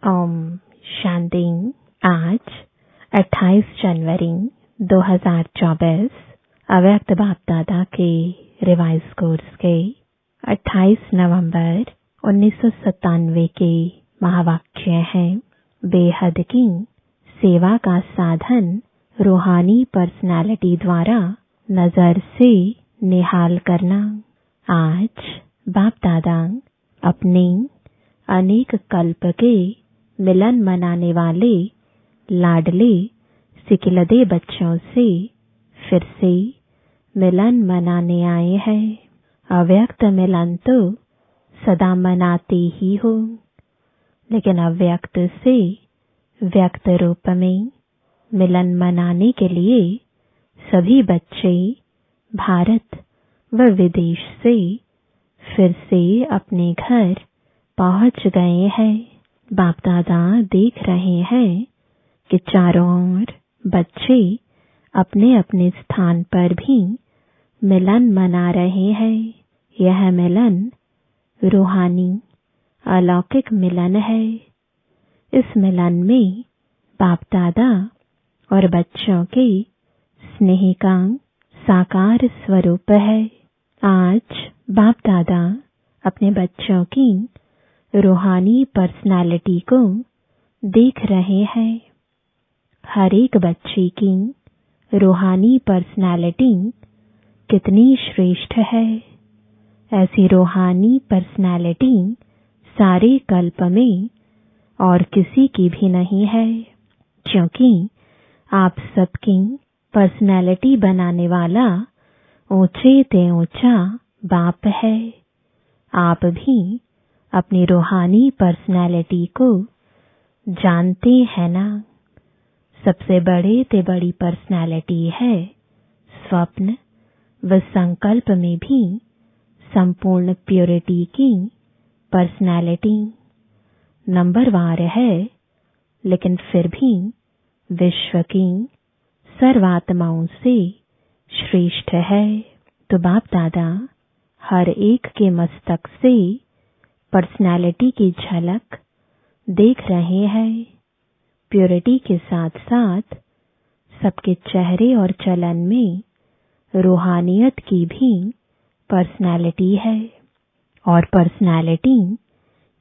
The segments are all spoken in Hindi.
ओम शांति। आज 28 जनवरी 2024 अव्यक्त बाप दादा के रिवाइज कोर्स के 28 नवंबर 1997 के महावाक्य हैं। बेहद की सेवा का साधन रूहानी पर्सनालिटी द्वारा नजर से निहाल करना। आज बाप दादा अपने अनेक कल्प के मिलन मनाने वाले लाडले सिकिलदे बच्चों से फिर से मिलन मनाने आए हैं। अव्यक्त मिलन तो सदा मनाते ही हो, लेकिन अव्यक्त से व्यक्त रूप में मिलन मनाने के लिए सभी बच्चे भारत व विदेश से फिर से अपने घर पहुंच गए हैं। बाप दादा देख रहे हैं कि चारों ओर बच्चे अपने अपने स्थान पर भी मिलन मना रहे हैं। यह मिलन रूहानी अलौकिक मिलन है। इस मिलन में बाप दादा और बच्चों के स्नेह का साकार स्वरूप है। आज बाप दादा अपने बच्चों की रूहानी पर्सनालिटी को देख रहे हैं। हर एक बच्चे की रूहानी पर्सनालिटी कितनी श्रेष्ठ है। ऐसी रूहानी पर्सनालिटी सारे कल्प में और किसी की भी नहीं है, क्योंकि आप सबकी पर्सनालिटी बनाने वाला ऊंचे ते ऊंचा बाप है। आप भी अपनी रूहानी पर्सनालिटी को जानते हैं ना। सबसे बड़े ते बड़ी पर्सनालिटी है स्वप्न व संकल्प में भी संपूर्ण प्योरिटी की पर्सनालिटी। नंबरवार है, लेकिन फिर भी विश्व की सर्वात्माओं से श्रेष्ठ है। तो बाप दादा हर एक के मस्तक से पर्सनालिटी की झलक देख रहे हैं। प्योरिटी के साथ साथ सबके चेहरे और चलन में रूहानियत की भी पर्सनालिटी है। और पर्सनालिटी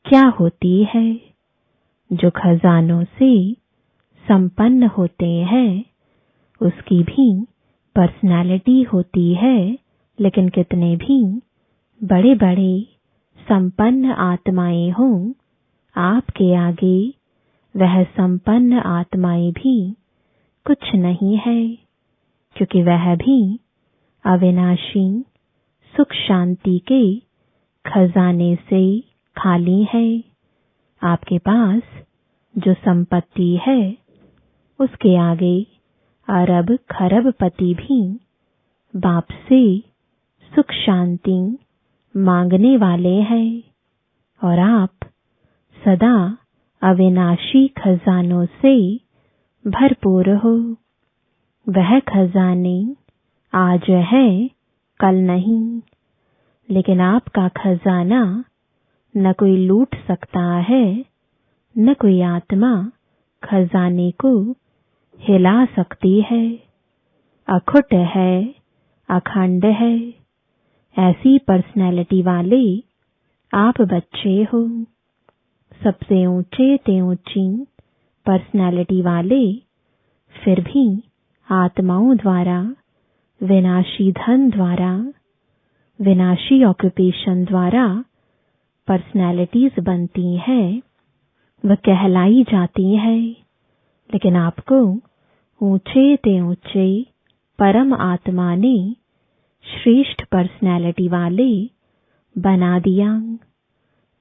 क्या होती है? जो खजानों से संपन्न होते हैं उसकी भी पर्सनालिटी होती है। लेकिन कितने भी बड़े बड़े संपन्न आत्माएं हों, आपके आगे वह संपन्न आत्माएं भी कुछ नहीं है, क्योंकि वह भी अविनाशी सुख शांति के खजाने से खाली है। आपके पास जो संपत्ति है उसके आगे अरब खरबपति भी बाप से सुख शांति मांगने वाले हैं। और आप सदा अविनाशी खजानों से भरपूर हो। वह खजाने आज है, कल नहीं, लेकिन आपका खजाना न कोई लूट सकता है, न कोई आत्मा खजाने को हिला सकती है। अखुट है, अखंड है। ऐसी पर्सनैलिटी वाले आप बच्चे हो। सबसे ऊंचे ते ऊंची पर्सनैलिटी वाले फिर भी आत्माओं द्वारा, विनाशी धन द्वारा, विनाशी ऑक्यूपेशन द्वारा पर्सनैलिटीज बनती हैं, वह कहलाई जाती है। लेकिन आपको ऊंचे ते ऊंचे परम आत्मा ने श्रेष्ठ पर्सनैलिटी वाले बना दिया।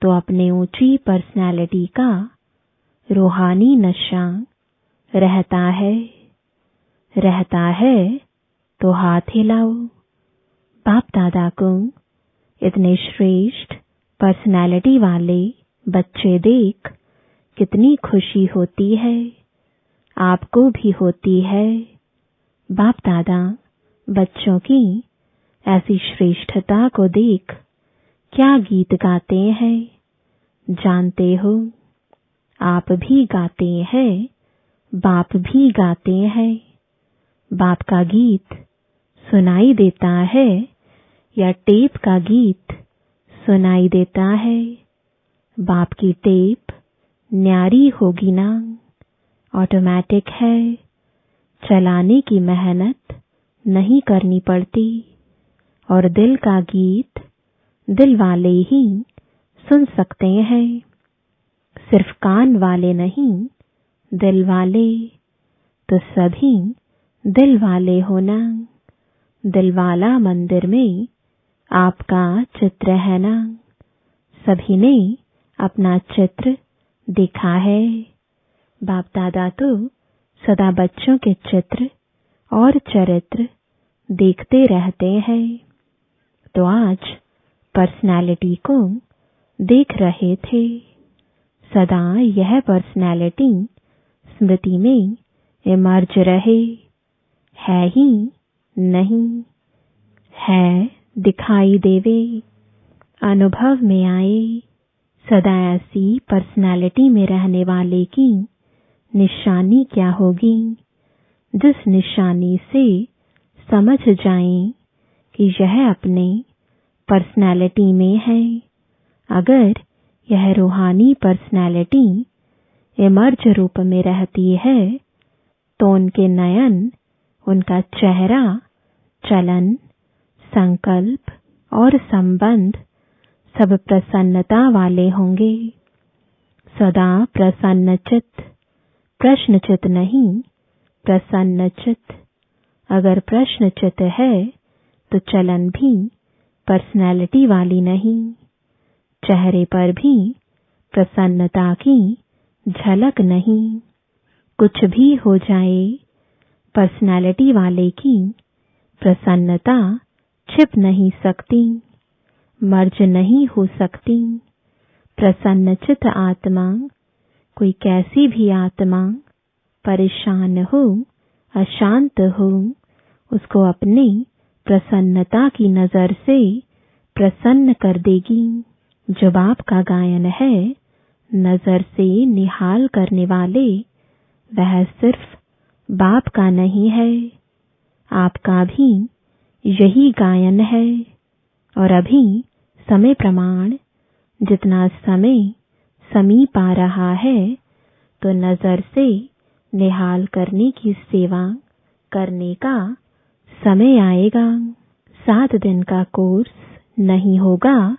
तो अपने ऊंची पर्सनैलिटी का रूहानी नशा रहता है तो हाथ हिलाओ। बाप दादा को इतने श्रेष्ठ पर्सनैलिटी वाले बच्चे देख कितनी खुशी होती है। आपको भी होती है। बाप दादा बच्चों की ऐसी श्रेष्ठता को देख क्या गीत गाते हैं, जानते हो? आप भी गाते हैं, बाप भी गाते हैं। बाप का गीत सुनाई देता है या टेप का गीत सुनाई देता है। बाप की टेप न्यारी होगी ना, ऑटोमेटिक है, चलाने की मेहनत नहीं करनी पड़ती। और दिल का गीत दिल वाले ही सुन सकते हैं, सिर्फ कान वाले नहीं, दिल वाले। तो सभी दिल वाले होना। दिल वाला मंदिर में आपका चित्र है ना। सभी ने अपना चित्र देखा है। बाप दादा तो सदा बच्चों के चित्र और चरित्र देखते रहते हैं। तो आज पर्सनालिटी को देख रहे थे। सदा यह पर्सनालिटी स्मृति में इमर्ज रहे। है ही नहीं, है दिखाई देवे, अनुभव में आए। सदा ऐसी पर्सनालिटी में रहने वाले की निशानी क्या होगी, जिस निशानी से समझ जाएं कि यह अपने पर्सनालिटी में है। अगर यह रूहानी पर्सनालिटी इमर्ज रूप में रहती है तो उनके नयन, उनका चेहरा, चलन, संकल्प और संबंध सब प्रसन्नता वाले होंगे। सदा प्रसन्नचित्त, प्रश्नचित्त नहीं, प्रसन्नचित्त। अगर प्रश्नचित्त है तो चलन भी पर्सनालिटी वाली नहीं, चेहरे पर भी प्रसन्नता की झलक नहीं। कुछ भी हो जाए, पर्सनालिटी वाले की प्रसन्नता छिप नहीं सकती, मर्ज नहीं हो सकती। प्रसन्नचित्त आत्मा, कोई कैसी भी आत्मा परेशान हो, अशांत हो, उसको अपनी प्रसन्नता की नजर से प्रसन्न कर देगी। जो बाप का गायन है, नजर से निहाल करने वाले, वह सिर्फ बाप का नहीं है, आपका भी यही गायन है। और अभी समय प्रमाण जितना समय समीप आ रहा है, तो नजर से निहाल करने की सेवा करने का समय आएगा। 7 दिन का कोर्स नहीं होगा,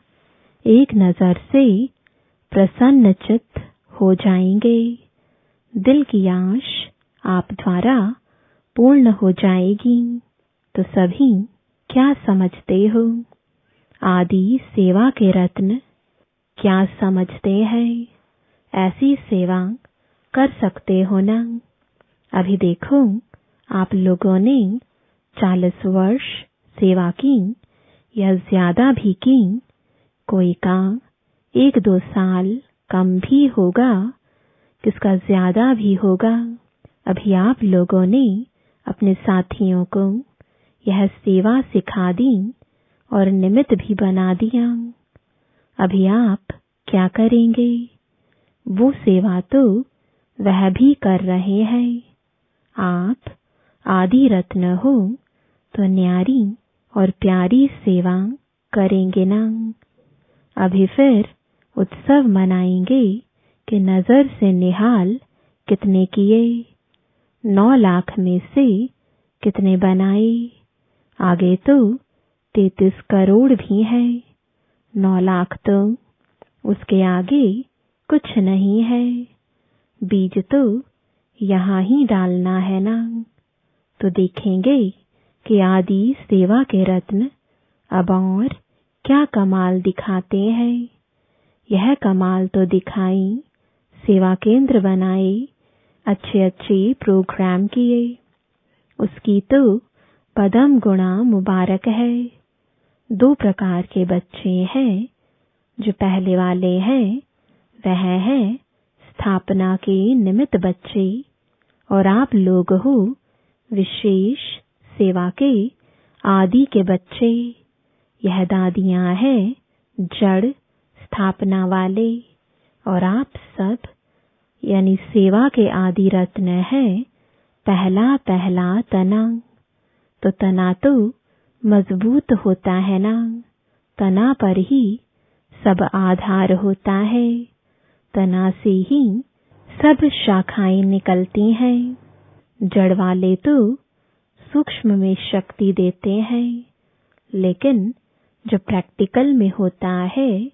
एक नजर से प्रसन्नचित्त हो जाएंगे। दिल की आश आप द्वारा पूर्ण हो जाएगी। तो सभी क्या समझते हो? आदि सेवा के रत्न क्या समझते हैं? ऐसी सेवा कर सकते हो ना? अभी देखो, आप लोगों ने 40 वर्ष सेवा की या ज्यादा भी की। कोई का 1-2 साल कम भी होगा, किसका ज्यादा भी होगा। अभी आप लोगों ने अपने साथियों को यह सेवा सिखा दी और निमित्त भी बना दिया। अभी आप क्या करेंगे? वो सेवा तो वह भी कर रहे हैं। आप आदि रत्न हो तो न्यारी और प्यारी सेवा करेंगे ना। अभी फिर उत्सव मनाएंगे कि नजर से निहाल कितने किए, 9 लाख में से कितने बनाए। आगे तो 33 करोड़ भी है, 9 लाख तो उसके आगे कुछ नहीं है। बीज तो यहाँ ही डालना है ना। तो देखेंगे कि आदि सेवा के रत्न अब और क्या कमाल दिखाते हैं। यह कमाल तो दिखाई, सेवा केंद्र बनाए, अच्छे अच्छे प्रोग्राम किए, उसकी तो पदम गुणा मुबारक है। 2 प्रकार के बच्चे हैं। जो पहले वाले हैं वह है स्थापना के निमित्त बच्चे, और आप लोग हो विशेष सेवा के आदि के बच्चे। यह दादियां हैं जड़ स्थापना वाले, और आप सब यानी सेवा के आदि रत्न है पहला पहला तना। तो तना तो मजबूत होता है ना, तना पर ही सब आधार होता है, तना से ही सब शाखाएं निकलती हैं। जड़ वाले तो सूक्ष्म में शक्ति देते हैं, लेकिन जो प्रैक्टिकल में होता है,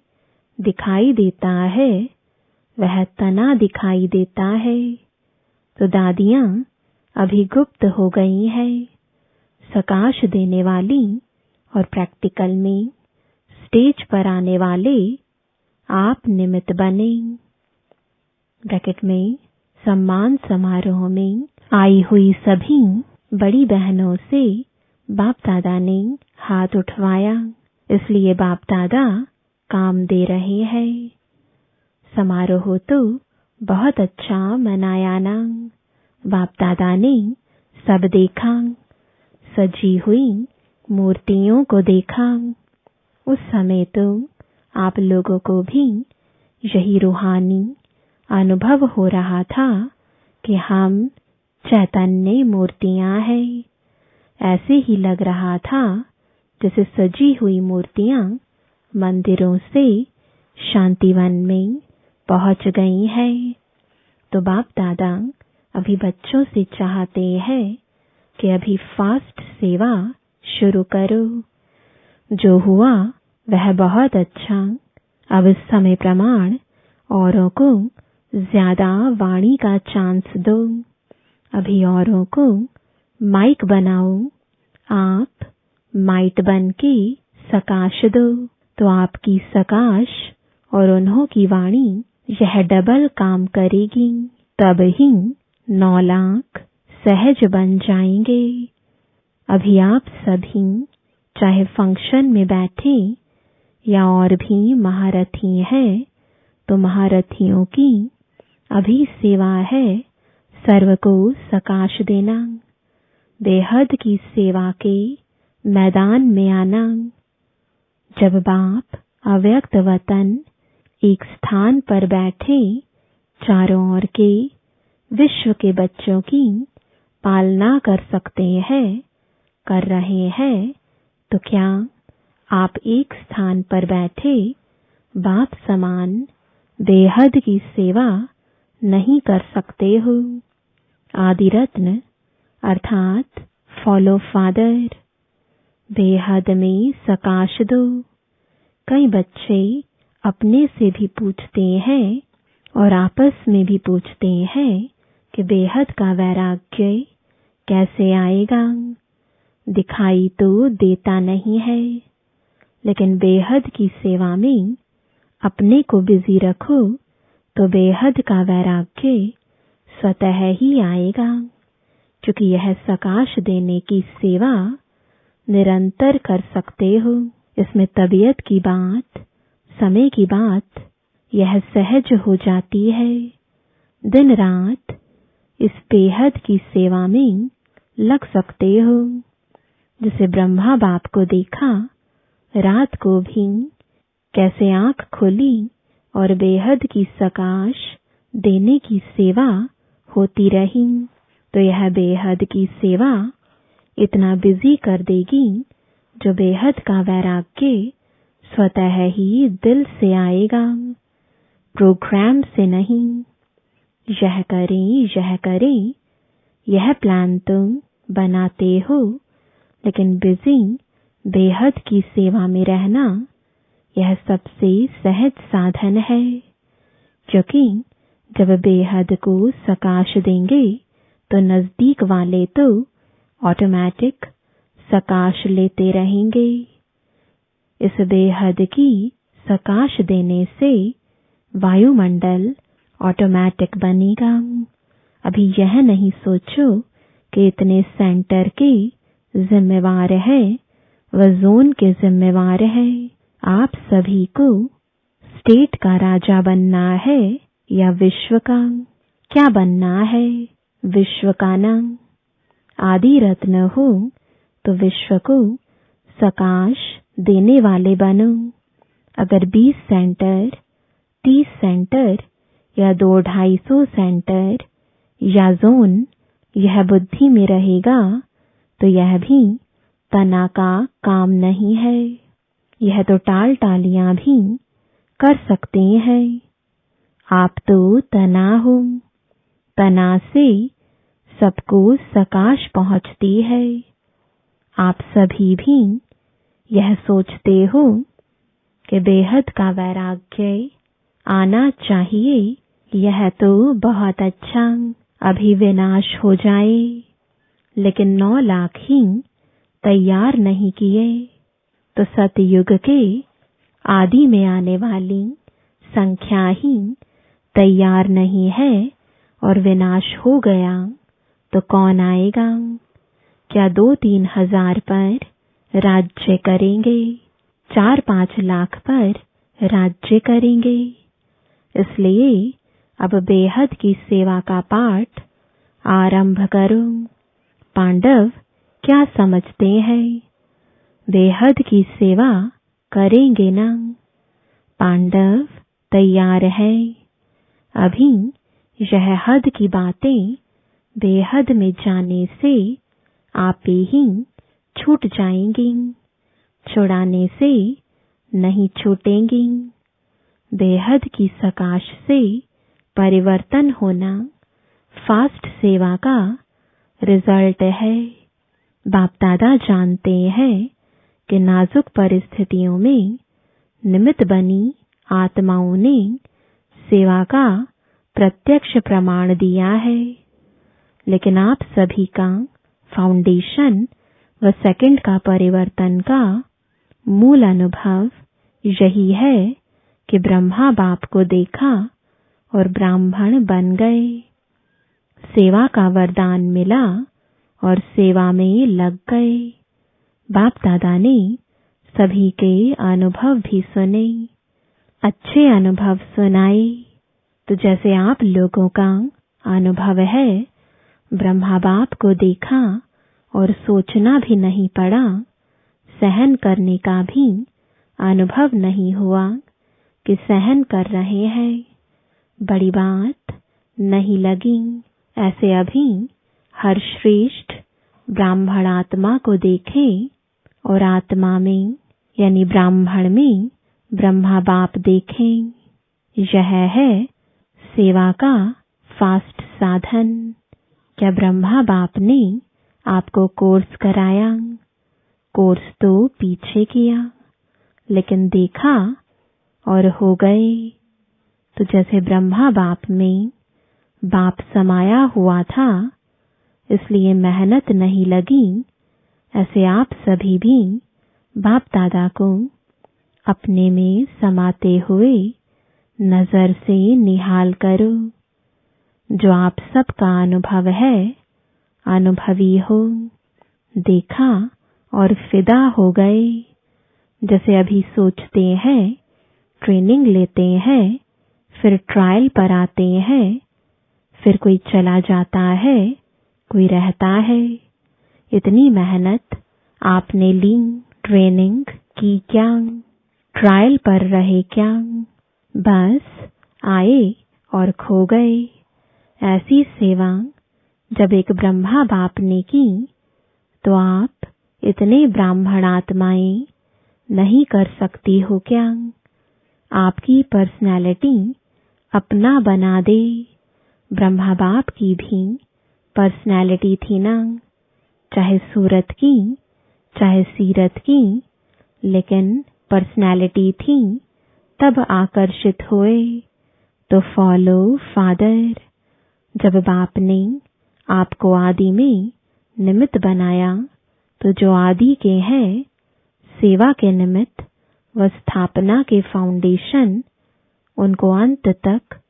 दिखाई देता है, वह तना दिखाई देता है। तो दादियां अभी गुप्त हो गई हैं, सकाश देने वाली और प्रैक्टिकल में स्टेज पर आने वाले आप निमित्त बने। ब्रैकेट में सम्मान समारोह में आई हुई सभी बड़ी बहनों से बाप दादा ने हाथ उठवाया, इसलिए बाप दादा काम दे रहे हैं। समारोह तो बहुत अच्छा मनाया ना, बाप दादा ने सब देखा, सजी हुई मूर्तियों को देखा। उस समय तो आप लोगों को भी यही रूहानी अनुभव हो रहा था कि हम चैतन्य मूर्तियां हैं। ऐसे ही लग रहा था जैसे सजी हुई मूर्तियां मंदिरों से शांतिवन में पहुंच गई हैं। तो बाप दादा अभी बच्चों से चाहते हैं कि अभी फास्ट सेवा शुरू करो। जो हुआ वह बहुत अच्छा, अब इस समय प्रमाण औरों को ज्यादा वाणी का चांस दो। अभी औरों को माइक बनाओ, आप माइट बन के सकाश दो, तो आपकी सकाश और उन्हों की वाणी यह डबल काम करेगी, तब ही 9 लाख सहज बन जाएंगे। अभी आप सभी चाहे फंक्शन में बैठे या और भी महारथी हैं, तो महारथियों की अभी सेवा है सर्व को सकाश देना, बेहद की सेवा के मैदान में आना। जब बाप अव्यक्त वतन एक स्थान पर बैठे चारों ओर के विश्व के बच्चों की पालना कर सकते हैं, कर रहे हैं, तो क्या आप एक स्थान पर बैठे बाप समान बेहद की सेवा नहीं कर सकते हो? आदि रत्न अर्थात फॉलो फादर, बेहद में सकाश दो। कई बच्चे अपने से भी पूछते हैं और आपस में भी पूछते हैं कि बेहद का वैराग्य कैसे आएगा? दिखाई तो देता नहीं है, लेकिन बेहद की सेवा में अपने को बिजी रखो तो बेहद का वैराग्य स्वतः ही आएगा। क्योंकि यह सकाश देने की सेवा निरंतर कर सकते हो। इसमें तबीयत की बात, समय की बात यह सहज हो जाती है। दिन रात इस बेहद की सेवा में लग सकते हो। जिसे ब्रह्मा बाप को देखा, रात को भी कैसे आंख खोली और बेहद की सकाश देने की सेवा होती रही। तो यह बेहद की सेवा इतना बिजी कर देगी जो बेहद का वैराग्य स्वतः ही दिल से आएगा, प्रोग्राम से नहीं। यह करें यह प्लान तुम बनाते हो, लेकिन बिजी बेहद की सेवा में रहना यह सबसे सहज साधन है। क्योंकि जब बेहद को सकाश देंगे तो नजदीक वाले तो ऑटोमेटिक सकाश लेते रहेंगे। इस बेहद की सकाश देने से वायुमंडल ऑटोमेटिक बनेगा। अभी यह नहीं सोचो कि इतने सेंटर के जिम्मेवार है, वह जोन के जिम्मेवार है। आप सभी को स्टेट का राजा बनना है या विश्व का? क्या बनना है? विश्व का ना। आदि रत्न हो तो विश्व को सकाश देने वाले बनो। अगर 20 सेंटर, 30 सेंटर या 200-250 सेंटर या जोन यह बुद्धि में रहेगा तो यह भी तना का काम नहीं है। यह तो टाल टालियां भी कर सकते हैं। आप तो तना हो, तना से सबको सकाश पहुंचती है। आप सभी भी यह सोचते हो कि बेहद का वैराग्य आना चाहिए, यह तो बहुत अच्छा, अभी विनाश हो जाए, लेकिन 9 लाख ही तैयार नहीं किए तो सतयुग के आदि में आने वाली संख्या ही तैयार नहीं है और विनाश हो गया तो कौन आएगा? क्या 2-3 हजार पर राज्य करेंगे? 4-5 लाख पर राज्य करेंगे? इसलिए अब बेहद की सेवा का पाठ आरंभ करो। पांडव क्या समझते हैं? बेहद की सेवा करेंगे ना? पांडव तैयार है। अभी यह हद की बातें बेहद में जाने से आप ही छूट जाएंगी, छुड़ाने से नहीं छूटेंगी। बेहद की सकाश से परिवर्तन होना फास्ट सेवा का रिजल्ट है। बाप दादा जानते हैं कि नाजुक परिस्थितियों में निमित्त बनी आत्माओं ने सेवा का प्रत्यक्ष प्रमाण दिया है, लेकिन आप सभी का फाउंडेशन व सेकंड का परिवर्तन का मूल अनुभव यही है कि ब्रह्मा बाप को देखा और ब्राह्मण बन गए। सेवा का वरदान मिला और सेवा में लग गए। बाप दादा ने सभी के अनुभव भी सुने, अच्छे अनुभव सुनाए। तो जैसे आप लोगों का अनुभव है, ब्रह्मा बाप को देखा और सोचना भी नहीं पड़ा, सहन करने का भी अनुभव नहीं हुआ कि सहन कर रहे हैं, बड़ी बात नहीं लगी। ऐसे अभी हर श्रेष्ठ ब्राह्मण आत्मा को देखें और आत्मा में यानी ब्राह्मण में ब्रह्मा बाप देखें। यह है सेवा का फास्ट साधन। क्या ब्रह्मा बाप ने आपको कोर्स कराया? कोर्स तो पीछे किया, लेकिन देखा और हो गए। तो जैसे ब्रह्मा बाप में बाप समाया हुआ था, इसलिए मेहनत नहीं लगी, ऐसे आप सभी भी बाप दादा को अपने में समाते हुए नजर से निहाल करो। जो आप सबका अनुभव है, अनुभवी हो, देखा और फिदा हो गए। जैसे अभी सोचते हैं, ट्रेनिंग लेते हैं, फिर ट्रायल पर आते हैं, फिर कोई चला जाता है, कोई रहता है। इतनी मेहनत आपने ली, ट्रेनिंग की क्या, ट्रायल पर रहे क्या, बस आए और खो गए। ऐसी सेवा जब एक ब्रह्मा बाप ने की, तो आप इतने ब्राह्मण आत्माएं नहीं कर सकती हो क्या? आपकी पर्सनैलिटी अपना बना दे। ब्रह्मा बाप की भी पर्सनैलिटी थी ना, चाहे सूरत की चाहे सीरत की, लेकिन पर्सनैलिटी थी, तब आकर्षित हुए। तो फॉलो फादर। जब बाप ने आपको आदि में निमित्त बनाया, तो जो आदि के हैं, सेवा के निमित्त व स्थापना के फाउंडेशन, उनको अंत तक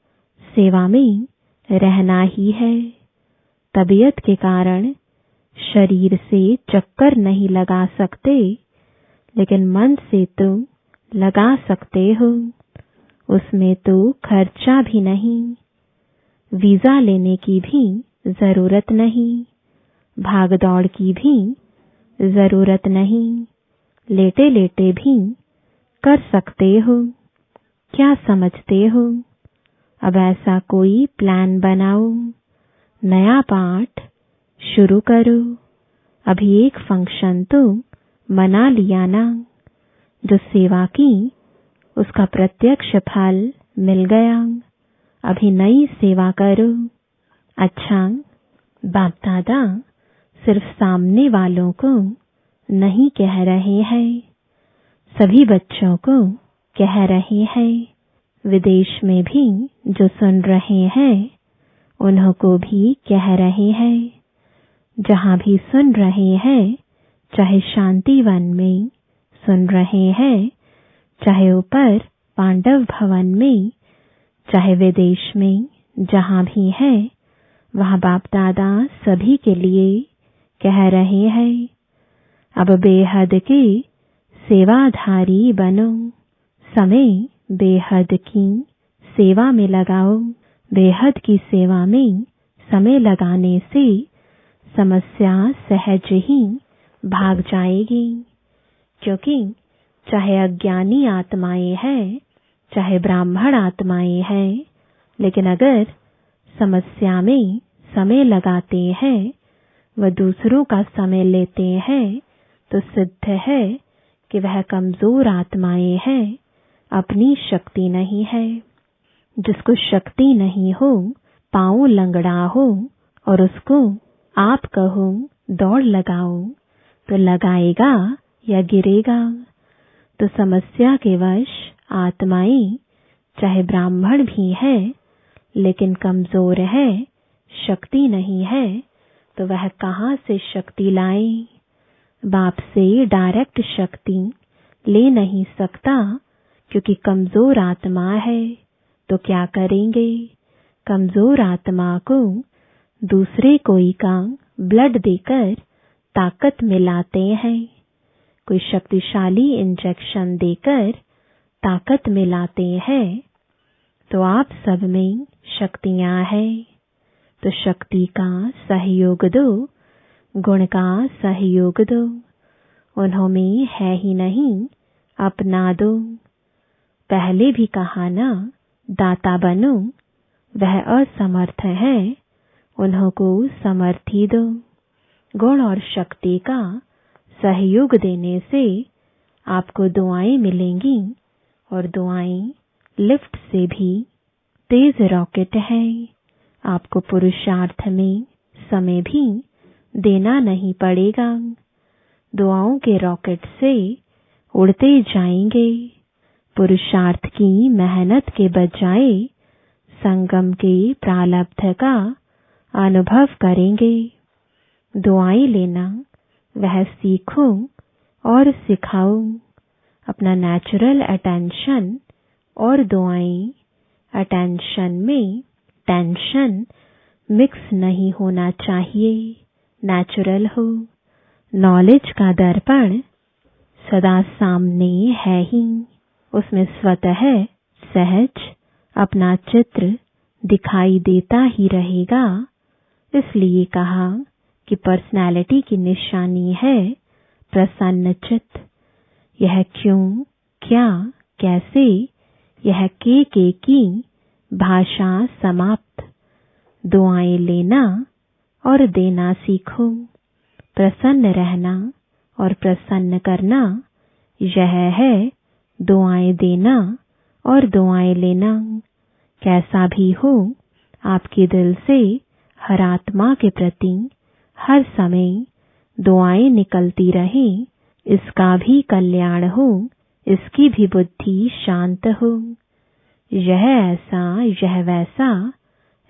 सेवा में रहना ही है। तबीयत के कारण शरीर से चक्कर नहीं लगा सकते, लेकिन मन से तो लगा सकते हो। उसमें तो खर्चा भी नहीं, वीजा लेने की भी जरूरत नहीं, भाग दौड़ की भी जरूरत नहीं, लेटे लेटे भी कर सकते हो। क्या समझते हो? अब ऐसा कोई प्लान बनाओ, नया पाठ शुरू करो। अभी एक फंक्शन तो मना लिया ना, जो सेवा की उसका प्रत्यक्ष फल मिल गया। अभी नई सेवा करो। अच्छा, बाप दादा सिर्फ सामने वालों को नहीं कह रहे हैं, सभी बच्चों को कह रहे हैं। विदेश में भी जो सुन रहे हैं उन्हों को भी कह रहे हैं। जहां भी सुन रहे हैं, चाहे शांतिवन में सुन रहे हैं, चाहे ऊपर पांडव भवन में, चाहे विदेश में, जहां भी है वहां बाप दादा सभी के लिए कह रहे हैं, अब बेहद की सेवाधारी बनो। समय बेहद की सेवा में लगाओ। बेहद की सेवा में समय लगाने से समस्या सहज ही भाग जाएगी, क्योंकि चाहे अज्ञानी आत्माएं हैं, चाहे ब्राह्मण आत्माएं हैं, लेकिन अगर समस्या में समय लगाते हैं, वह दूसरों का समय लेते हैं, तो सिद्ध है कि वह कमजोर आत्माएं हैं, अपनी शक्ति नहीं है। जिसको शक्ति नहीं हो, पांव लंगड़ा हो और उसको आप कहो दौड़ लगाओ, तो लगाएगा या गिरेगा। तो समस्या के वश आत्माएं चाहे ब्राह्मण भी है लेकिन कमजोर है, शक्ति नहीं है, तो वह कहां से शक्ति लाए। बाप से डायरेक्ट शक्ति ले नहीं सकता, क्योंकि कमजोर आत्मा है। तो क्या करेंगे? कमजोर आत्मा को दूसरे कोई का ब्लड देकर ताकत मिलाते हैं, कोई शक्तिशाली इंजेक्शन देकर ताकत मिलाते हैं। तो आप सब में शक्तियां हैं, तो शक्ति का सहयोग दो, गुण का सहयोग दो। उन्हों में है ही नहीं, अपना दो। पहले भी कहा ना, दाता बनो। वह असमर्थ है, उन्हों को समर्थी दो। गुण और शक्ति का सहयोग देने से आपको दुआएं मिलेंगी, और दुआएं लिफ्ट से भी तेज रॉकेट है। आपको पुरुषार्थ में समय भी देना नहीं पड़ेगा। दुआओं के रॉकेट से उड़ते जाएंगे। पुरुषार्थ की मेहनत के बजाय संगम के प्रारब्ध का अनुभव करेंगे। दुआएं लेना वह सीखो और सिखाओ। अपना नेचुरल अटेंशन और दुआएं अटेंशन में टेंशन मिक्स नहीं होना चाहिए, नेचुरल हो। नॉलेज का दर्पण सदा सामने है ही, उसमें स्वतः सहज अपना चित्र दिखाई देता ही रहेगा। इसलिए कहा कि पर्सनालिटी की निशानी है प्रसन्न चित्त। यह क्यों, क्या, कैसे, यह के की भाषा समाप्त। दुआएं लेना और देना सीखो। प्रसन्न रहना और प्रसन्न करना, यह है दुआएं देना और दुआएं लेना। कैसा भी हो, आपके दिल से हर आत्मा के प्रति हर समय दुआएं निकलती रहे। इसका भी कल्याण हो, इसकी भी बुद्धि शांत हो। यह ऐसा, यह वैसा,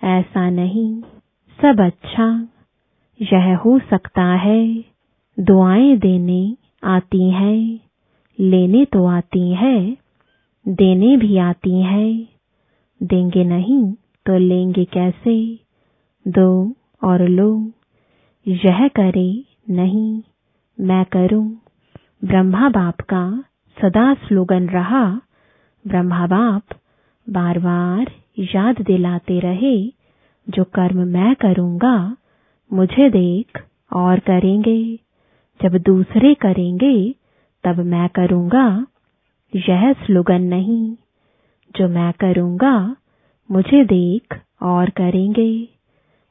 ऐसा नहीं, सब अच्छा। यह हो सकता है। दुआएं देने आती हैं, लेने तो आती है, देने भी आती है। देंगे नहीं तो लेंगे कैसे? दो और लो। यह करे नहीं, मैं करूं। ब्रह्मा बाप का सदा स्लोगन रहा। ब्रह्मा बाप बार बार याद दिलाते रहे, जो कर्म मैं करूंगा मुझे देख और करेंगे। जब दूसरे करेंगे तब मैं करूंगा। यह स्लोगन नहीं, जो मैं करूंगा मुझे देख और करेंगे,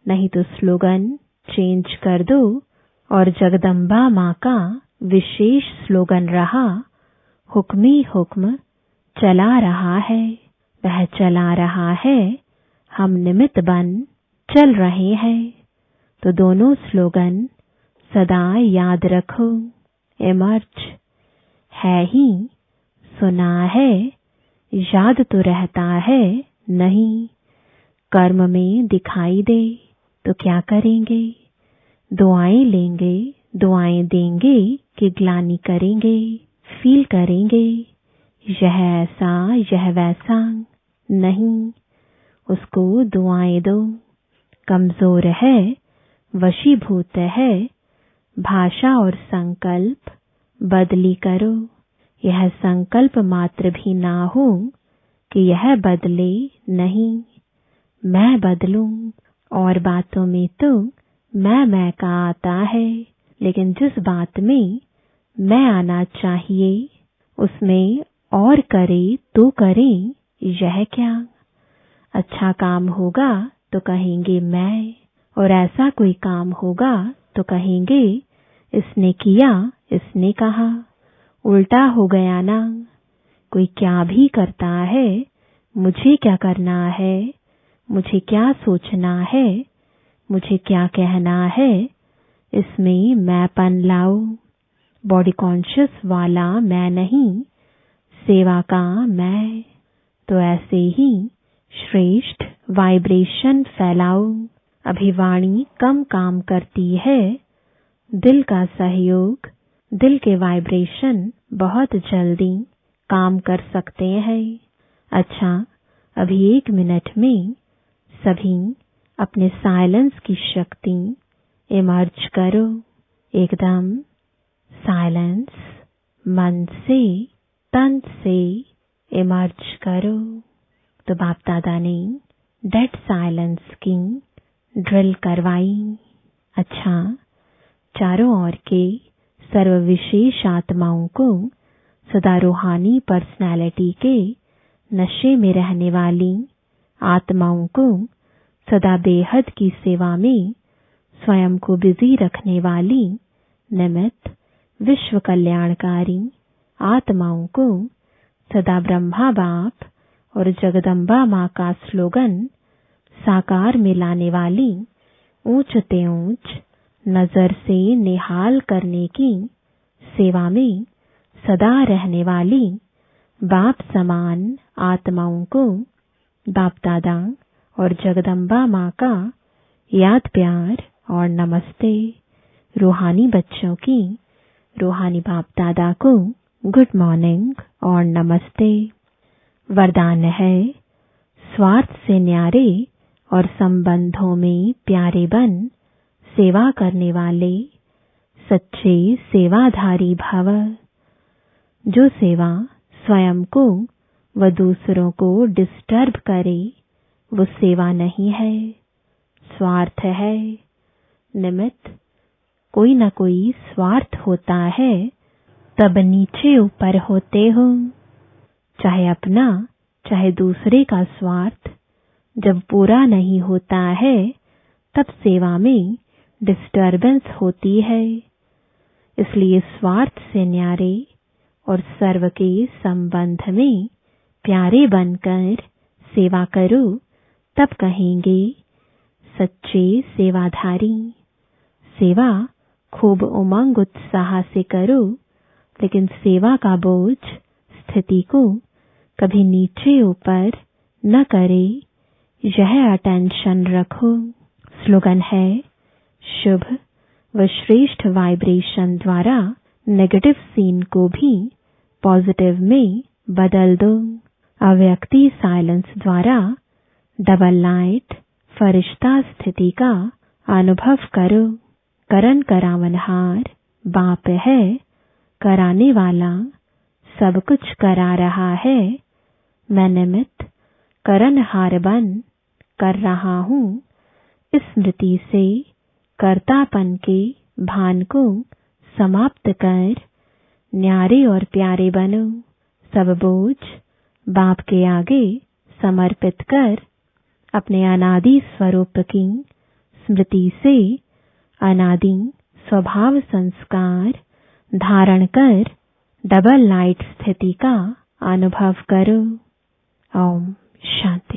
नहीं तो स्लोगन चेंज कर दो। और जगदम्बा माँ का विशेष स्लोगन रहा, हुक्मी हुक्म चला रहा है, वह चला रहा है, हम निमित्त बन चल रहे हैं। तो दोनों स्लोगन सदा याद रखो। इमर्ज है ही, सुना है, याद तो रहता है नहीं। कर्म में दिखाई दे तो क्या करेंगे? दुआएं लेंगे, दुआएं देंगे कि ग्लानि करेंगे, फील करेंगे यह ऐसा यह वैसा नहीं। उसको दुआएं दो। कमजोर है, वशीभूत है, भाषा और संकल्प बदली करो। यह संकल्प मात्र भी ना हो कि यह बदले नहीं। मैं बदलूं। और बातों में तो मैं का आता है, लेकिन जिस बात में मैं आना चाहिए उसमें और करे तो करें, यह क्या? अच्छा काम होगा तो कहेंगे मैं, और ऐसा कोई काम होगा तो कहेंगे इसने किया, इसने कहा। उल्टा हो गया ना। कोई क्या भी करता है, मुझे क्या करना है, मुझे क्या सोचना है, मुझे क्या कहना है, इसमें मैंपन लाओ। बॉडी कॉन्शियस वाला मैं नहीं, सेवा का मैं। तो ऐसे ही श्रेष्ठ वाइब्रेशन फैलाओ। अभी वाणी कम काम करती है, दिल का सहयोग, दिल के वाइब्रेशन बहुत जल्दी काम कर सकते हैं। अच्छा, अभी 1 मिनट में सभी अपने साइलेंस की शक्ति इमर्ज करो। एकदम साइलेंस, मन से तन से इमर्ज करो। तो बाप दादा ने डेड साइलेंस की ड्रिल करवाई। अच्छा, चारों ओर के सर्वविशेष आत्माओं को सदा रूहानी पर्सनालिटी के नशे में रहने वाली आत्माओं को सदा बेहद की सेवा में स्वयं को बिजी रखने वाली निमित्त विश्व कल्याणकारी आत्माओं को सदा ब्रह्मा बाप और जगदम्बा माँ का स्लोगन साकार में लाने वाली ऊंच ते ऊंच नजर से निहाल करने की सेवा में सदा रहने वाली बाप समान आत्माओं को बाप दादा और जगदम्बा माँ का याद प्यार और नमस्ते। रूहानी बच्चों की रूहानी बाप दादा को गुड मॉर्निंग और नमस्ते। वरदान है, स्वार्थ से न्यारे और संबंधों में प्यारे बन सेवा करने वाले सच्चे सेवाधारी भव। जो सेवा स्वयं को व दूसरों को डिस्टर्ब करे वो सेवा नहीं है, स्वार्थ है। निमित्त कोई न कोई स्वार्थ होता है, तब नीचे ऊपर होते हो। चाहे अपना चाहे दूसरे का स्वार्थ जब पूरा नहीं होता है तब सेवा में डिस्टर्बेंस होती है। इसलिए स्वार्थ से न्यारे और सर्व के संबंध में प्यारे बनकर सेवा करो, तब कहेंगे सच्चे सेवाधारी। सेवा खूब उमंग उत्साह से करो, लेकिन सेवा का बोझ स्थिति को कभी नीचे ऊपर न करे, यह अटेंशन रखो। स्लोगन है, शुभ व श्रेष्ठ वाइब्रेशन द्वारा नेगेटिव सीन को भी पॉजिटिव में बदल दो। अव्यक्ति साइलेंस द्वारा डबल लाइट फरिश्ता स्थिति का अनुभव करो। करन करावनहार बाप है, कराने वाला सब कुछ करा रहा है। मैं निमित्त करनहार बन कर रहा हूँ। इस स्मृति से कर्तापन के भान को समाप्त कर न्यारे और प्यारे बनो। सब बोझ बाप के आगे समर्पित कर अपने अनादि स्वरूप की स्मृति से अनादि स्वभाव संस्कार धारण कर डबल लाइट स्थिति का अनुभव करो। ओम शांति।